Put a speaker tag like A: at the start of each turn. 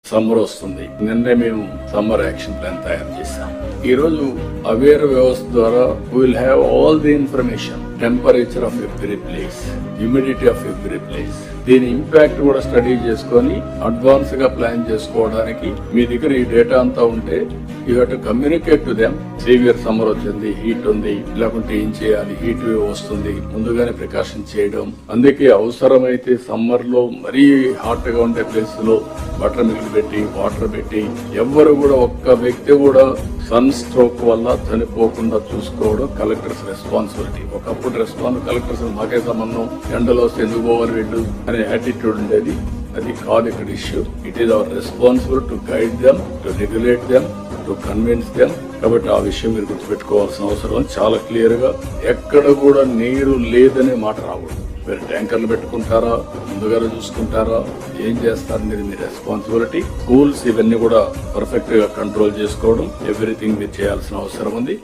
A: Summer వస్తుంది. నిన్నే మేము సమ్మర్ యాక్షన్ ప్లాన్ తయారు చేశాం. ఈ రోజు అవేర్ వ్యవస్థ ద్వారా will have all the information, temperature of every place, humidity of every place, దీని ఇంపాక్ట్ కూడా స్టడీ చేసుకొని అడ్వాన్స్ గా ప్లాన్ చేసుకోవడానికి మీ దగ్గర ఈ డేటా అంతా ఉంటే you have to communicate to them. Severe summer వచ్చింది, హీట్ ఉంది, లేకుంటే ఏం చేయాలి, హీట్ వేవ్ వస్తుంది, ముందుగానే ప్రికాషన్ చేయడం. అందుకే అవసరమైతే సమ్మర్ లో మరీ హాట్ గా ఉండే ప్లేస్ లో బటర్ మిల్క్ పెట్టి, వాటర్ పెట్టి, ఎవ్వరు కూడా ఒక్క వ్యక్తి కూడా సన్ స్ట్రోక్ వల్ల చనిపోకుండా చూసుకోవడం కలెక్టర్స్ రెస్పాన్సిబిలిటీ. ఒకప్పుడు కలెక్టర్స్ మాకే సంబంధం, ఎండలో వస్తే ఎందుకు పోవాలి వీళ్ళు అనే యాటిట్యూడ్ ఉండేది. అది కాదు ఇక్కడ issue. It is our responsible to guide them, to regulate them, to convince them. కాబట్టి ఆ విషయం మీరు గుర్తుపెట్టుకోవాల్సిన అవసరం చాలా క్లియర్ గా. ఎక్కడ కూడా నీరు లేదనే మాట రాకూడదు. మీరు ట్యాంకర్లు పెట్టుకుంటారా, ముందుగానే చూసుకుంటారా, ఏం చేస్తారనేది మీ రెస్పాన్సిబిలిటీ. స్కూల్స్ ఇవన్నీ కూడా పర్ఫెక్ట్ గా కంట్రోల్ చేసుకోవడం, ఎవ్రీథింగ్ మీరు చేయాల్సిన అవసరం ఉంది.